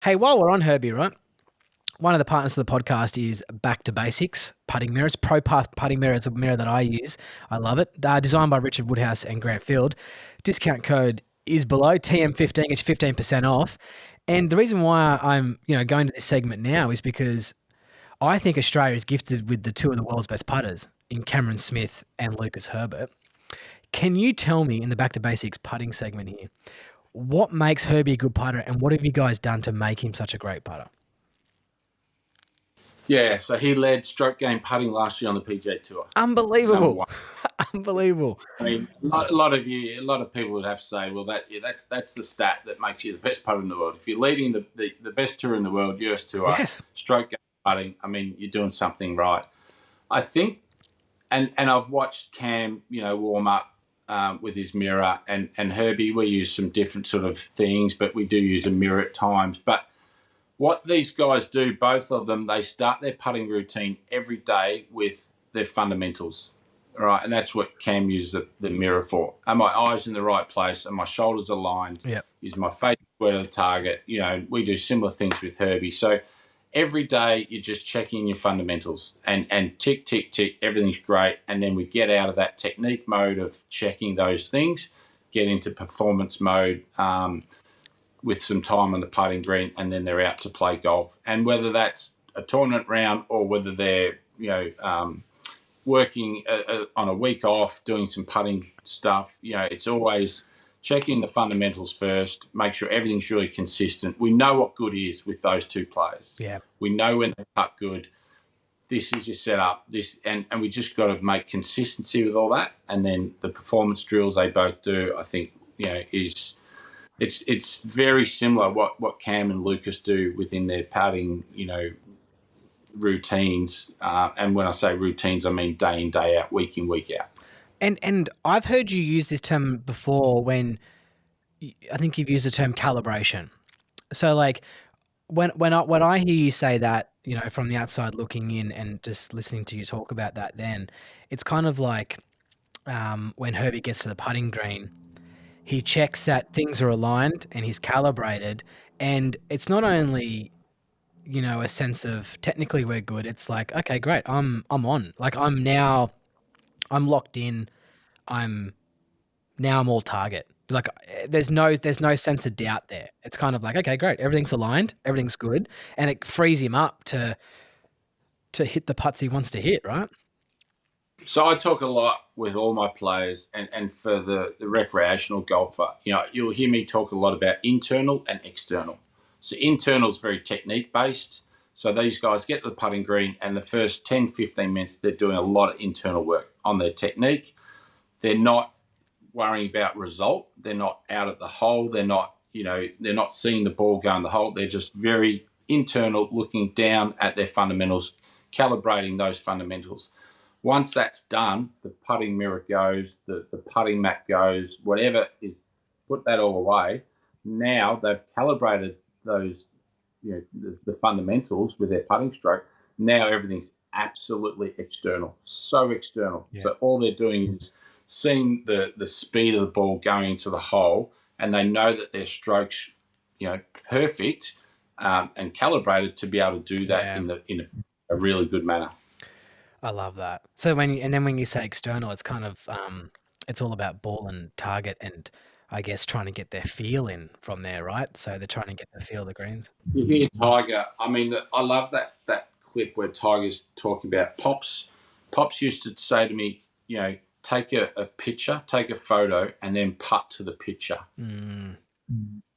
Hey, while we're on Herbie, right? One of the partners of the podcast is Back to Basics putting mirrors. Pro Path putting mirror is a mirror that I use. I love it. Designed by Richard Woodhouse and Grant Field. Discount code is below TM15. It's 15% off. And the reason why I'm going to this segment now is because I think Australia is gifted with the two of the world's best putters in Cameron Smith and Lucas Herbert. Can you tell me in the Back to Basics putting segment here, what makes Herbie a good putter and what have you guys done to make him such a great putter? Yeah, so he led stroke game putting last year on the PGA Tour. Unbelievable. Unbelievable. I mean, a lot of people would have to say, well, that's the stat that makes you the best putter in the world. If you're leading the best tour in the world, US Tour, Yes. stroke game putting, I mean, you're doing something right. I think, and I've watched Cam, warm up with his mirror, and Herbie, we use some different sort of things, but we do use a mirror at times. But what these guys do, both of them, they start their putting routine every day with their fundamentals, right? And that's what Cam uses the mirror for. Are my eyes in the right place? Are my shoulders aligned? Yep. Is my face square to the target? We do similar things with Herbie. So every day you're just checking your fundamentals and tick, tick, tick, everything's great. And then we get out of that technique mode of checking those things, get into performance mode, with some time on the putting green, and then they're out to play golf. And whether that's a tournament round or whether they're working on a week off, doing some putting stuff, it's always checking the fundamentals first, make sure everything's really consistent. We know what good is with those two players. Yeah. We know when they putt good. This is your setup. And we just got to make consistency with all that. And then the performance drills they both do, I think, is it's very similar what Cam and Lucas do within their putting, routines. And when I say routines, I mean day in, day out, week in, week out. And I've heard you use this term before when I think you've used the term calibration. So like when I hear you say that, from the outside looking in and just listening to you talk about that, then it's kind of like when Herbie gets to the putting green, he checks that things are aligned and he's calibrated, and it's not only a sense of technically we're good. It's like, okay, great, I'm on. Like I'm locked in. I'm all target. Like there's no sense of doubt there. It's kind of like, okay, great, everything's aligned, everything's good, and it frees him up to hit the putts he wants to hit, right? So I talk a lot with all my players, and for the recreational golfer, you'll hear me talk a lot about internal and external. So internal is very technique based. So these guys get to the putting green, and the first 10, 15 minutes, they're doing a lot of internal work on their technique. They're not worrying about result. They're not out at the hole. They're not seeing the ball go in the hole. They're just very internal, looking down at their fundamentals, calibrating those fundamentals. Once that's done, the putting mirror goes, the putting mat goes, whatever is, put that all away. Now they've calibrated those, the fundamentals with their putting stroke. Now everything's absolutely external, so external. Yeah. So all they're doing is seeing the speed of the ball going to the hole, and they know that their stroke's, perfect and calibrated to be able to do that in a really good manner. I love that. So when you say external, it's kind of it's all about ball and target, and I guess trying to get their feel in from there, right? So they're trying to get the feel of the greens. You hear Tiger. I mean, I love that clip where Tiger's talking about Pops. Pops used to say to me, take a picture, take a photo, and then putt to the picture. And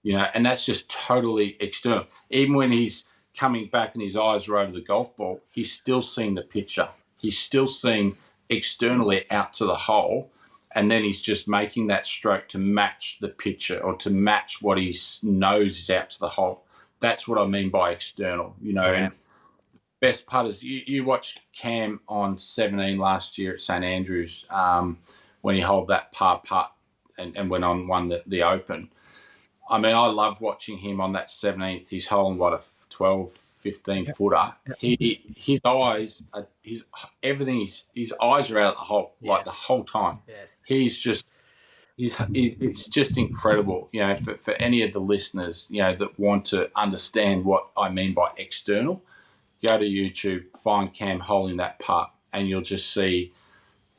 that's just totally external. Even when he's coming back and his eyes are over the golf ball, he's still seeing the picture. He's still seeing externally out to the hole, and then he's just making that stroke to match the picture or to match what he knows is out to the hole. That's what I mean by external, And best putters, you watched Cam on 17 last year at St Andrews when he held that par putt and went on won the Open. I mean, I love watching him on that 17th. He's holding, a 12, 15 footer. His eyes, his eyes are out of the hole, like the whole time. Yeah. He's it's just incredible, for any of the listeners, that want to understand what I mean by external. Go to YouTube, find Cam holding that putt, and you'll just see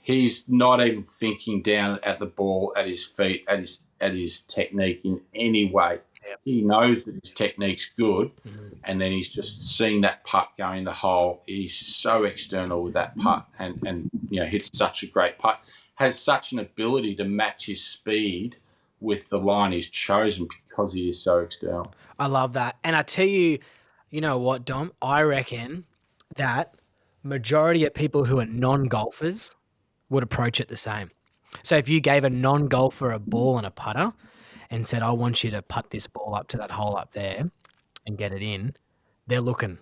he's not even thinking down at the ball, at his feet, at his technique in any way. Yep. He knows that his technique's good, Mhm. and then he's just seeing that putt go in the hole. He's so external with that putt, and hits such a great putt. Has such an ability to match his speed with the line he's chosen because he is so external. I love that. And I tell you, you know what, Dom? I reckon that majority of people who are non-golfers would approach it the same. So if you gave a non-golfer a ball and a putter and said, I want you to putt this ball up to that hole up there and get it in, they're looking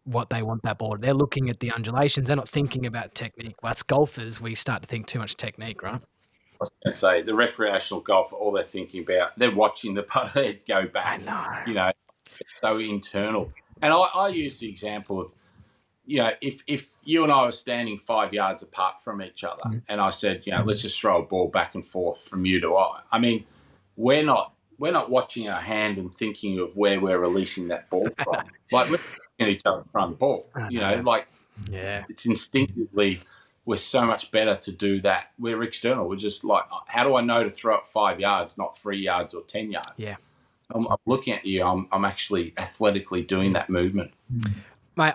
what they want that ball. They're looking at the undulations. They're not thinking about technique. Well, that's golfers. We start to think too much technique, right? I was going to say the recreational golfer, all they're thinking about, they're watching the putter head go I back. know. So internal. And I use the example of, if you and I were standing 5 yards apart from each other, and I said, let's just throw a ball back and forth from you to I. I mean, we're not watching our hand and thinking of where we're releasing that ball from. Like we're looking at each other front ball. Like Yeah. it's instinctively we're so much better to do that. We're external. We're just like, how do I know to throw it 5 yards, not 3 yards or 10 yards? Yeah. I'm looking at you. I'm actually athletically doing that movement. Mate,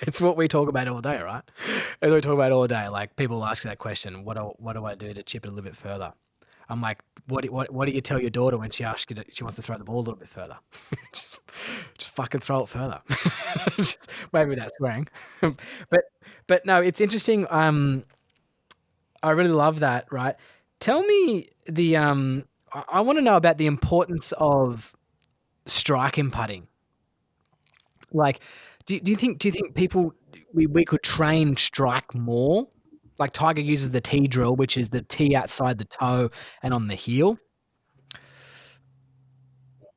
it's what we talk about all day, right? It's what we talk about all day. Like people ask that question, what do I do to chip it a little bit further? I'm like, what do you tell your daughter when she asks you she wants to throw the ball a little bit further? just fucking throw it further. Maybe that's swearing, but no, it's interesting. I really love that. Right? Tell me I want to know about the importance of striking putting. Like, do you think people we could train strike more? Like Tiger uses the T drill, which is the T outside the toe and on the heel.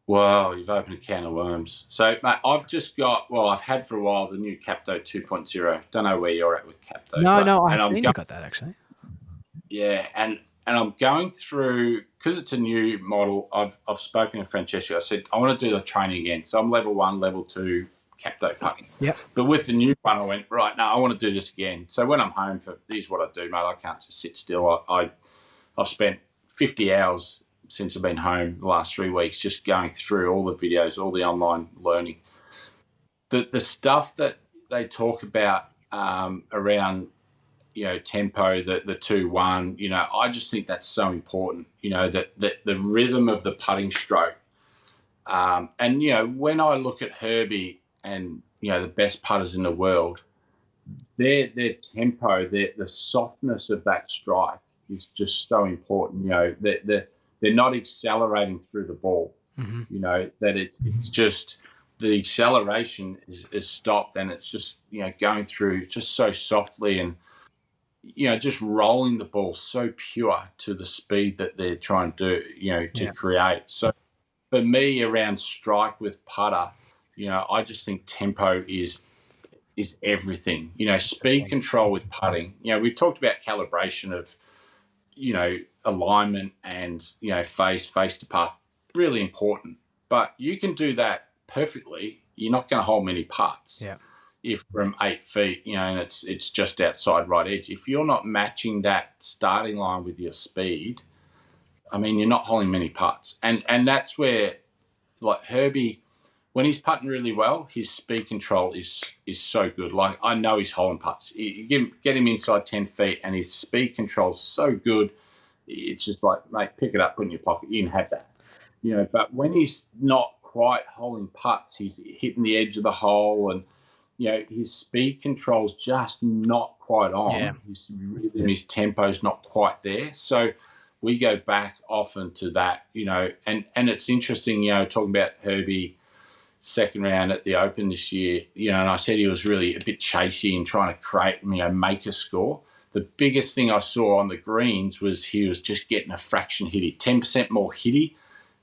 Wow, you've opened a can of worms. So, mate, I've had for a while the new Capto 2.0. Don't know where you're at with Capto. No, I and haven't I'm seen you got that actually. and I'm going through, because it's a new model. I've spoken to Francesco. I said I want to do the training again. So I'm level 1, level 2 Capto putting. Yep. But with the new one, I went, right, no, I want to do this again. So when I'm home, here's what I do, mate. I can't just sit still. I've spent 50 hours since I've been home the last 3 weeks just going through all the videos, all the online learning. The stuff that they talk about around, tempo, the 2-1, I just think that's so important, that the rhythm of the putting stroke. And, when I look at Herbie and, the best putters in the world, their tempo, the softness of that strike is just so important. They're not accelerating through the ball. Mm-hmm. That it's just the acceleration is stopped, and it's just going through just so softly, and just rolling the ball so pure to the speed that they're trying to do, to create. So for me, around strike with putter, I just think tempo is everything. Speed control with putting. We talked about calibration of, alignment and, face to path, really important. But you can do that perfectly. You're not going to hold many putts. Yeah. If from 8 feet, and it's just outside right edge. If you're not matching that starting line with your speed, I mean, you're not holding many putts. And that's where, like Herbie, when he's putting really well, his speed control is so good. Like, I know he's holding putts. You get him inside 10 feet, and his speed control is so good. It's just like, mate, pick it up, put it in your pocket. You can have that. But when he's not quite holding putts, he's hitting the edge of the hole, and, his speed control's just not quite on. Yeah. His tempo's not quite there. So we go back often to that, and it's interesting, talking about Herbie second round at the Open this year, and I said he was really a bit chasey and trying to create, make a score. The biggest thing I saw on the greens was he was just getting a fraction hitty, 10% more hitty,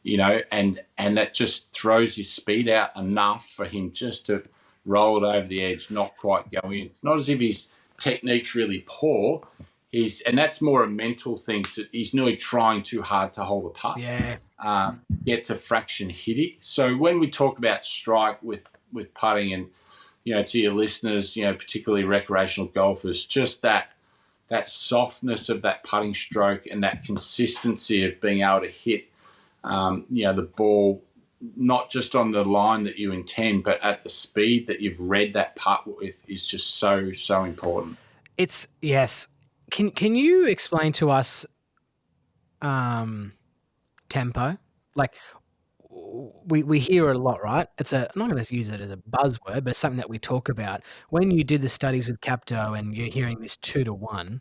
and that just throws his speed out enough for him just to roll it over the edge, not quite go in. It's not as if his technique's really poor. And that's more a mental thing. He's nearly trying too hard to hold the putt. Yeah. Gets a fraction hitty. So when we talk about strike with putting, and to your listeners, particularly recreational golfers, just that softness of that putting stroke and that consistency of being able to hit, the ball not just on the line that you intend, but at the speed that you've read that putt with, is just so important. It's yes. Can you explain to us tempo? Like we hear it a lot, right? I'm not going to use it as a buzzword, but it's something that we talk about. When you did the studies with Capto and you're hearing this 2-to-1,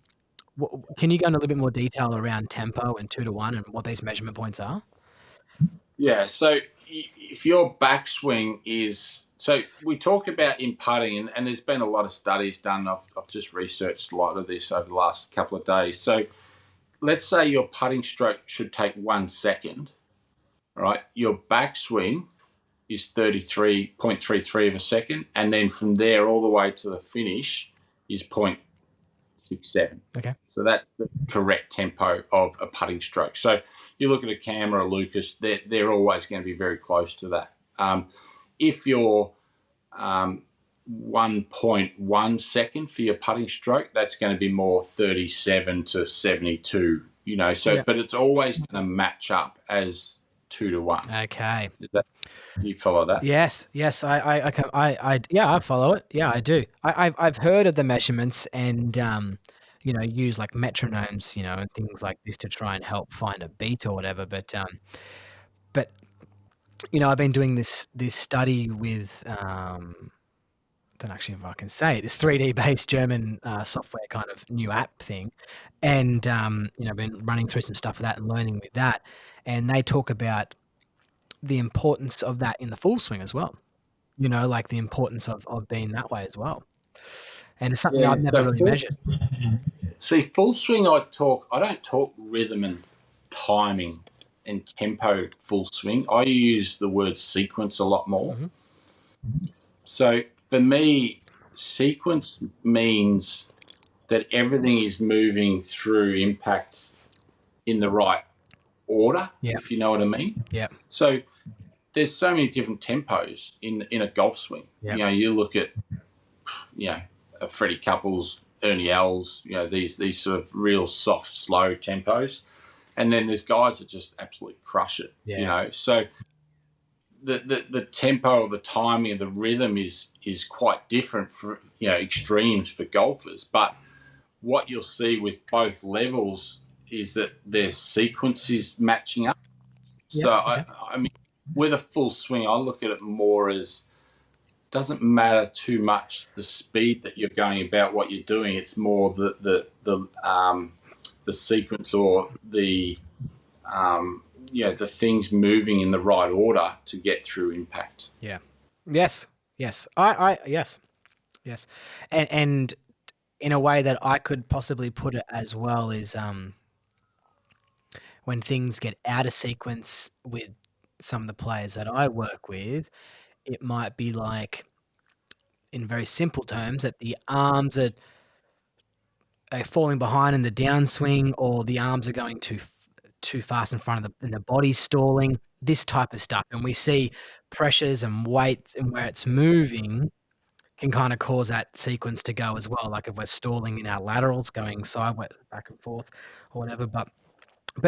can you go into a little bit more detail around tempo and 2-to-1 and what these measurement points are? Yeah. So if your backswing is, so we talk about in putting, and there's been a lot of studies done. I've just researched a lot of this over the last couple of days. So let's say your putting stroke should take 1 second, right? Your backswing is 33.33 of a second, and then from there all the way to the finish is 0.67. Okay. So that's the correct tempo of a putting stroke. So you look at a Cam or a Lucas, they're always going to be very close to that. If you're 1.1 second for your putting stroke, that's going to be more 37 to 72. But it's always going to match up as 2-to-1. Okay. Do you follow that? Yes. I follow it. Yeah, I do. I've heard of the measurements and use like metronomes, and things like this to try and help find a beat or whatever. But I've been doing this study with don't actually know if I can say it, this 3D based German software kind of new app thing, and I've been running through some stuff with that and learning with that, and they talk about the importance of that in the full swing as well. Like the importance of being that way as well. And it's something I've never really measured. See, full swing, I don't talk rhythm and timing and tempo full swing. I use the word sequence a lot more. Mm-hmm. So for me, sequence means that everything is moving through impacts in the right order, if you know what I mean. Yeah. So there's so many different tempos in a golf swing. Yeah. You look at Freddie Couples, Ernie Els, these sort of real soft, slow tempos, and then there's guys that just absolutely crush it. Yeah. So the tempo, the timing, the rhythm is quite different for extremes for golfers. But what you'll see with both levels is that their sequence is matching up. So okay. I mean, with a full swing, I look at it more as, doesn't matter too much the speed that you're going about what you're doing. It's more the sequence or the the things moving in the right order to get through impact. Yeah. Yes. I yes. And in a way that I could possibly put it as well is when things get out of sequence with some of the players that I work with, it might be like, in very simple terms, that the arms are falling behind in the downswing, or the arms are going too fast in front of and the body's stalling, this type of stuff. And we see pressures and weight and where it's moving can kind of cause that sequence to go as well. Like if we're stalling in our laterals, going sideways, back and forth or whatever. But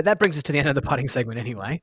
that brings us to the end of the putting segment anyway.